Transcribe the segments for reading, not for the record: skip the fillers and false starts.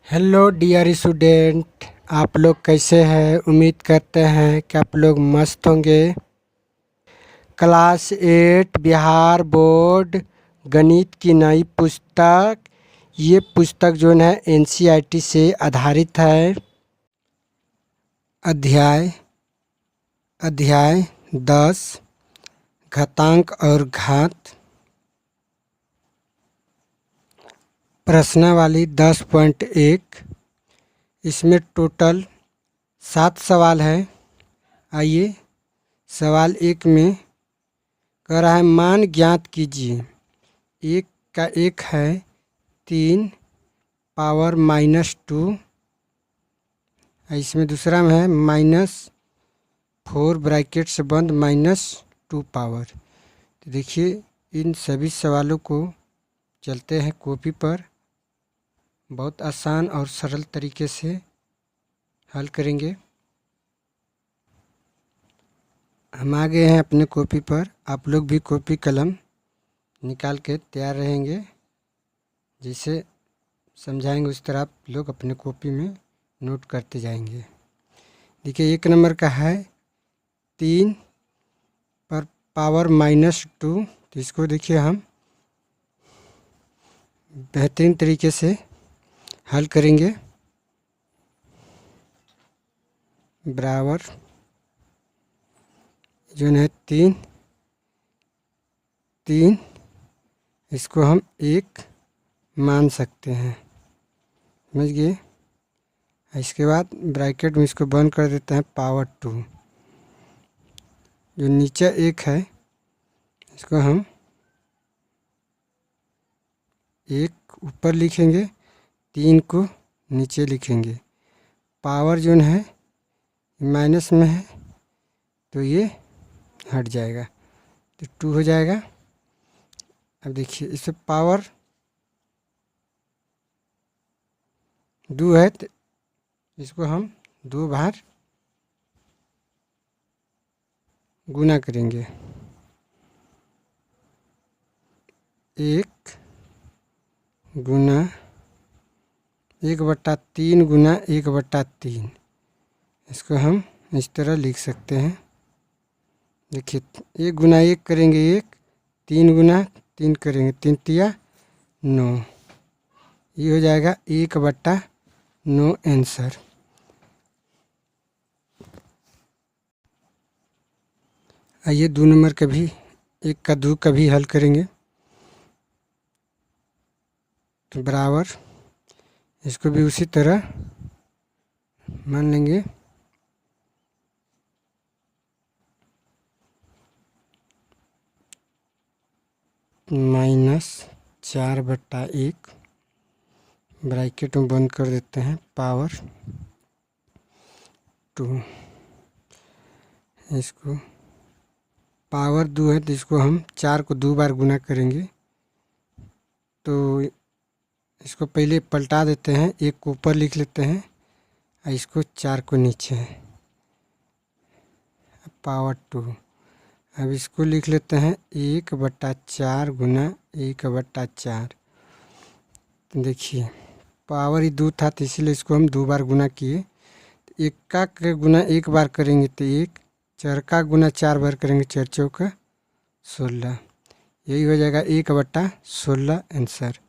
Hello dear student, आप लोग कैसे हैं। उम्मीद करते हैं कि आप लोग मस्त होंगे। क्लास 8 बिहार बोर्ड गणित की नई पुस्तक, ये पुस्तक जो है एनसीईआरटी से आधारित है। अध्याय अध्याय 10 घातांक और घात। प्रश्नावली 10.1। इसमें टोटल 7 सवाल है। आइए सवाल 1 में कह रहा है मान ज्ञात कीजिए। एक का एक है 3 पावर -2। इसमें दूसरा में है -4 ब्रैकेट से बंद -2 पावर। तो देखिए इन सभी सवालों को चलते हैं कॉपी पर, बहुत आसान और सरल तरीके से हल करेंगे। हम आ गए हैं अपने कॉपी पर। आप लोग भी कॉपी कलम निकाल के तैयार रहेंगे। जिसे समझाएंगे उस तरह आप लोग अपने कॉपी में नोट करते जाएंगे। देखिए 1 नंबर का है 3 पर पावर -2। तो इसको देखिए हम बेहतरीन तरीके से हल करेंगे। बराबर जो है 3 इसको हम 1 मान सकते हैं, समझ गए। इसके बाद ब्रैकेट में इसको बंद कर देते हैं पावर 2। जो नीचे 1 है इसको हम 1 ऊपर लिखेंगे, 3 को नीचे लिखेंगे। पावर जो है माइनस में है तो ये हट जाएगा, तो 2 हो जाएगा। अब देखिए इससे पावर 2 है तो इसको हम 2 बार गुना करेंगे। 1 गुना 1/3 गुना 1/3। इसको हम इस तरह लिख सकते हैं। देखिए 1 गुना 1 करेंगे 1, 3 गुना 3 करेंगे 3 तिया 9। ये हो जाएगा 1/9 आंसर। आइए 2 नंबर का भी 1 का 2 का भी हल करेंगे। तो बराबर इसको भी उसी तरह मान लेंगे। -4/1 ब्रैकेट में बंद कर देते हैं पावर 2। इसको पावर 2 है तो इसको हम 4 को 2 बार गुना करेंगे। तो इसको पहले पलटा देते हैं, 1 को ऊपर लिख लेते हैं और इसको 4 को नीचे, पावर 2। अब इसको लिख लेते हैं 1/4 गुना 1/4। देखिए पावर ही 2 था तो इसीलिए इसको हम 2 बार गुना किए। 1 का गुना 1 बार करेंगे तो 1, 4 का गुना 4 बार करेंगे 4 चौका 16। यही हो जाएगा 1/16 आंसर।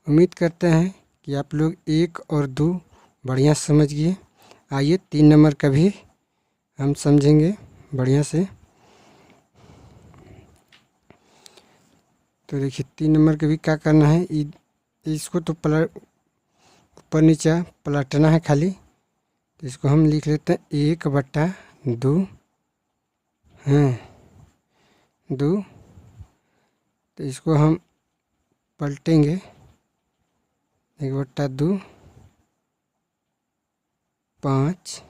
उम्मीद करते हैं कि आप लोग 1 और 2 बढ़िया समझ गए। आइए 3 नंबर का भी हम समझेंगे बढ़िया से। तो देखिए 3 नंबर के भी क्या करना है, इसको तो ऊपर नीचे पलटना है खाली। तो इसको हम लिख लेते हैं 1/2 हैं 2। तो इसको हम पलटेंगे 1/2 5।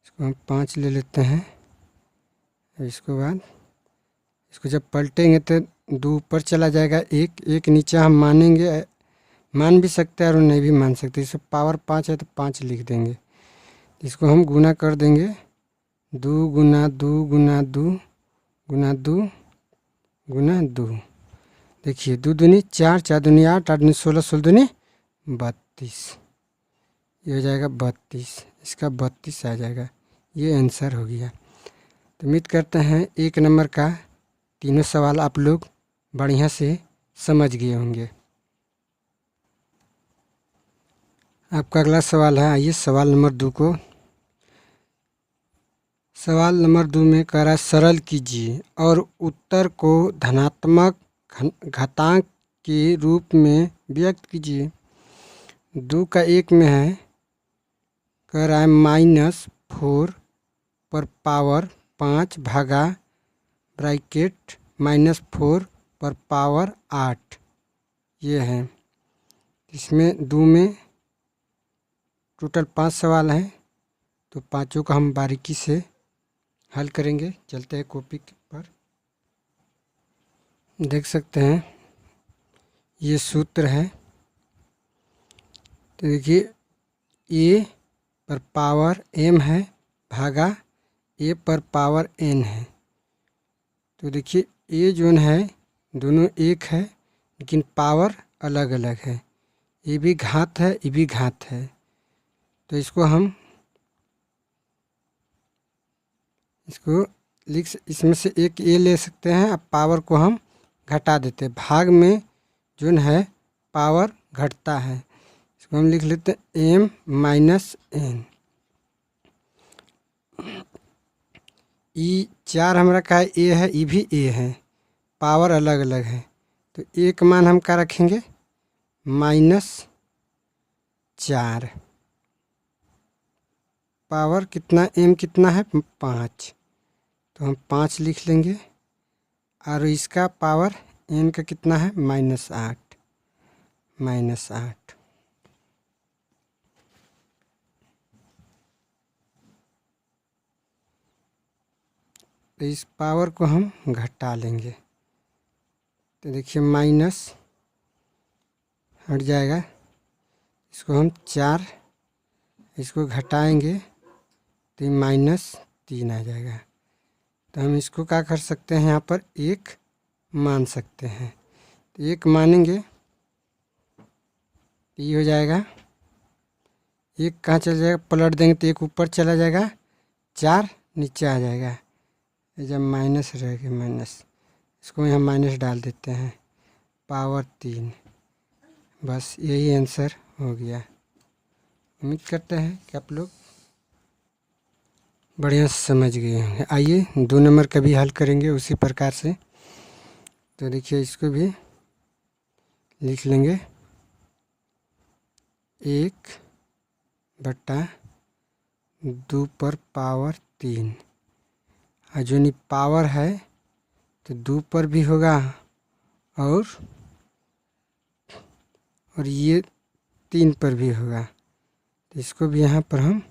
इसको हम 5 ले लेते हैं। इसके बाद इसको जब पलटेंगे तो 2 ऊपर चला जाएगा, 1 नीचे हम मानेंगे, मान भी सकते हैं और नहीं भी मान सकते। इससे पावर 5 है तो 5 लिख देंगे। इसको हम गुना कर देंगे 2 गुना 2 गुना 2 गुना 2 गुना 2। देखिए 2 दूनी 4, 4 दूनी 8, 8 दूनी 16, 16 दूनी 32, ये हो जाएगा 32, इसका 32 आ जाएगा। ये आंसर हो गया। तो उम्मीद करते हैं 1 नंबर का तीनों सवाल आप लोग बढ़िया से समझ गए होंगे। आपका अगला सवाल है, आइए सवाल नंबर 2 को। सवाल नंबर 2 में कह रहा है सरल कीजिए और उत्तर को धनात्मक घातांक के रूप में व्यक्त कीजिए। 2 का 1 में है, कह रहा है -4 पर पावर 5 भागा ब्रैकेट -4 पर पावर 8, ये है। इसमें 2 में टोटल 5 सवाल हैं, तो पाँचों का हम बारीकी से हल करेंगे। चलते हैं कॉपी पर, देख सकते हैं ये सूत्र है। तो देखिए ए पर पावर m है भागा a पर पावर n है। तो देखिए ए जो है दोनों एक है, लेकिन पावर अलग अलग है। ये भी घात है, ये भी घात है। तो इसको इसमें से एक ए ले सकते हैं। अब पावर को हम घटा देते हैं, भाग में जो है पावर घटता है। इसको हम लिख लेते हैं m - n। ई 4 हमारा का ए है, ई भी ए है, पावर अलग अलग है। तो एक मान हम क्या रखेंगे, -4। पावर कितना, m कितना है 5, तो हम 5 लिख लेंगे। और इसका पावर n का कितना है -8। तो इस पावर को हम घटा लेंगे। तो देखिए माइनस हट जाएगा, इसको हम 4 इसको घटाएंगे तो -3 आ जाएगा। तो हम इसको क्या कर सकते हैं, यहाँ पर 1 मान सकते हैं। तो 1 मानेंगे तो ये हो जाएगा, 1 कहाँ चला जाएगा, पलट देंगे तो 1 ऊपर चला जाएगा, 4 नीचे आ जाएगा। जब माइनस रहेगा माइनस, इसको यहाँ माइनस डाल देते हैं, पावर 3। बस यही आंसर हो गया। उम्मीद करते हैं कि आप लोग बढ़िया से समझ गए होंगे। आइए 2 नंबर का भी हल करेंगे उसी प्रकार से। तो देखिए इसको भी लिख लेंगे, 1/2 पर पावर 3। और जो नहीं पावर है तो 2 पर भी होगा, और ये 3 पर भी होगा। तो इसको भी यहाँ पर हम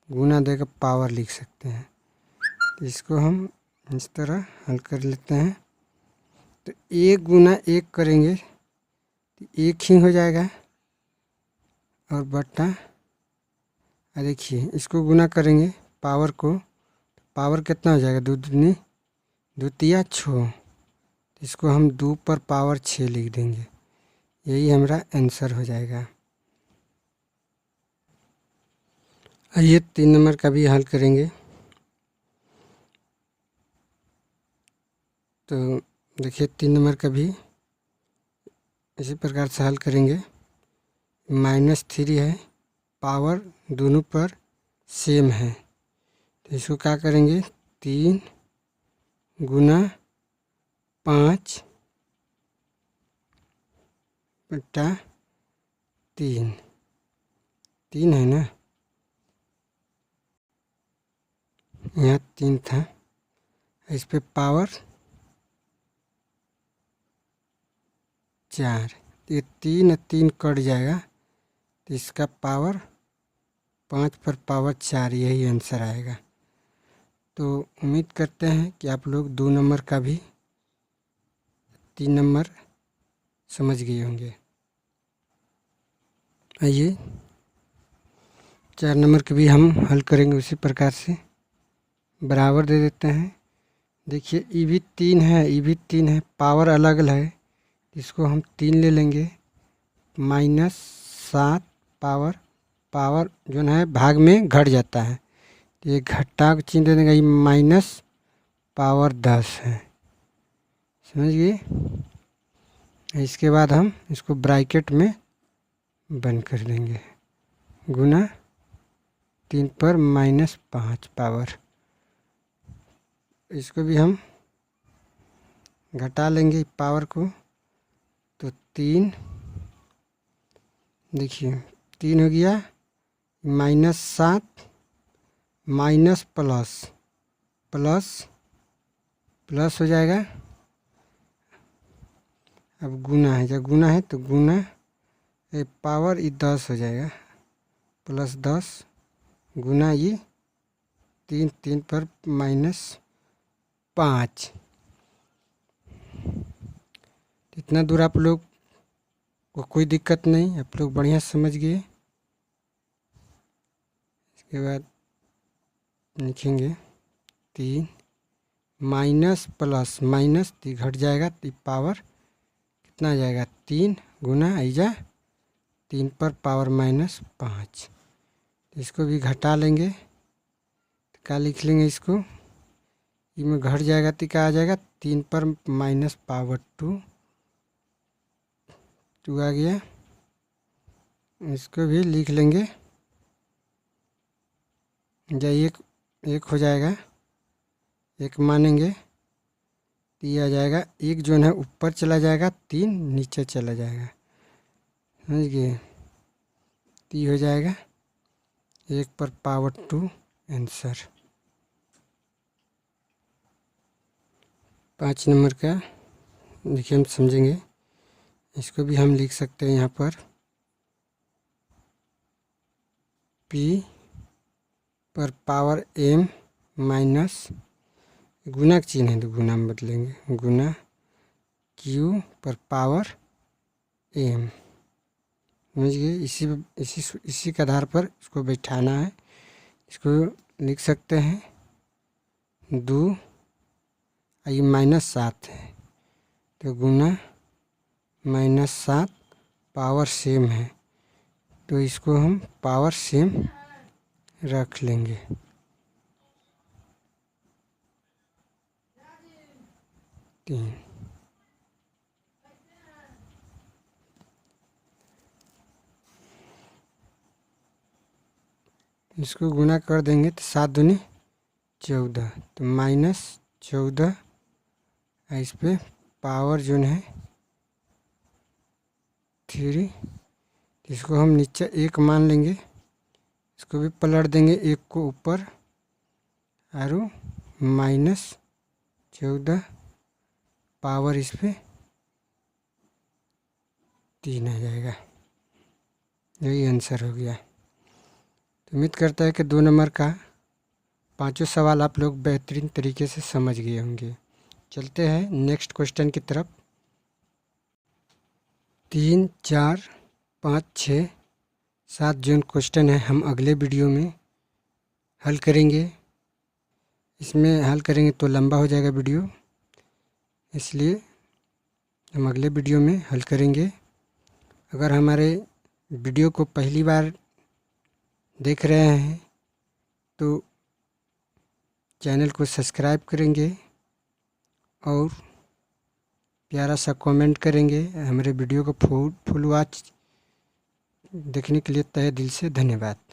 गुना देकर पावर लिख सकते हैं। तो इसको हम इस तरह हल कर लेते हैं। तो 1 गुना 1 करेंगे तो 1 ही हो जाएगा, और बट्टा, देखिए इसको गुना करेंगे पावर को, पावर कितना हो जाएगा, 2 दूनी 2 तिया 6। तो इसको हम 2 पर पावर 6 लिख देंगे। यही हमारा आंसर हो जाएगा। आइए 3 नंबर का भी हल करेंगे। तो देखिए 3 नंबर का भी इसी प्रकार से हल करेंगे। -3 है, पावर दोनों पर सेम है। तो इसको क्या करेंगे, 3 गुना 5 बटा 3, 3 है ना, यहाँ 3 था, इस पे पावर 4। ये 3 कट जाएगा, तो इसका पावर 5 पर पावर 4, यही आंसर आएगा। तो उम्मीद करते हैं कि आप लोग 2 नंबर का भी 3 नंबर समझ गए होंगे। आइए 4 नंबर के भी हम हल करेंगे उसी प्रकार से। बराबर दे देते हैं। देखिए ई भी 3 है, ई भी 3 है, पावर अलग अलग है। इसको हम 3 ले लेंगे, -7 पावर पावर जो है भाग में घट जाता है, तो ये घटा का चिन्ह दे देंगे, ये माइनस पावर 10 है, समझ गए। इसके बाद हम इसको ब्रैकेट में बंद कर देंगे, गुना 3 पर -5 पावर। इसको भी हम घटा लेंगे पावर को, तो 3, देखिए 3 हो गया, -7 माइनस प्लस प्लस प्लस हो जाएगा। अब गुना है, जब गुना है तो गुना ये पावर ये 10 हो जाएगा, +10 गुना ये 3 पर -5। इतना दूर आप लोग को कोई दिक्कत नहीं, आप लोग बढ़िया समझ गए। इसके बाद लिखेंगे 3 माइनस प्लस माइनस, तो घट जाएगा, तो पावर कितना आ जाएगा 3 गुना ऐजा 3 पर पावर -5। इसको भी घटा लेंगे, तो क्या लिख लेंगे इसको, इसमें घट जाएगा तो क्या आ जाएगा 3 पर -2 आ गया। इसको भी लिख लेंगे, जब एक हो जाएगा, एक मानेंगे तो ये आ जाएगा, एक जो है ऊपर चला जाएगा, 3 नीचे चला जाएगा, समझ गए। तो ये हो जाएगा 1 पर पावर 2 आंसर। 5 नंबर का देखिए हम समझेंगे, इसको भी हम लिख सकते हैं यहाँ पर P पर पावर m माइनस, गुना का चिन्ह है तो गुना में बदलेंगे, गुना Q पर पावर m, समझ गए। इसी के आधार पर इसको बैठाना है। इसको लिख सकते हैं 2 ये -7 है, तो गुना -7 पावर सेम है, तो इसको हम पावर सेम रख लेंगे। इसको गुना कर देंगे तो 7 दूनी 14, तो -14, इस पे पावर जो है 3, इसको हम नीचे 1 मान लेंगे, इसको भी पलट देंगे 1 को ऊपर, और -14 पावर इस पे 3 आ जाएगा, यही आंसर हो गया। तो उम्मीद करता है कि 2 नंबर का 5 सवाल आप लोग बेहतरीन तरीके से समझ गए होंगे। चलते हैं नेक्स्ट क्वेश्चन की तरफ। 3, 4, 5, 6, 7 जो क्वेश्चन है हम अगले वीडियो में हल करेंगे। इसमें हल करेंगे तो लंबा हो जाएगा वीडियो, इसलिए हम अगले वीडियो में हल करेंगे। अगर हमारे वीडियो को पहली बार देख रहे हैं तो चैनल को सब्सक्राइब करेंगे और प्यारा सा कमेंट करेंगे। हमारे वीडियो को फुल वॉच देखने के लिए तहे दिल से धन्यवाद।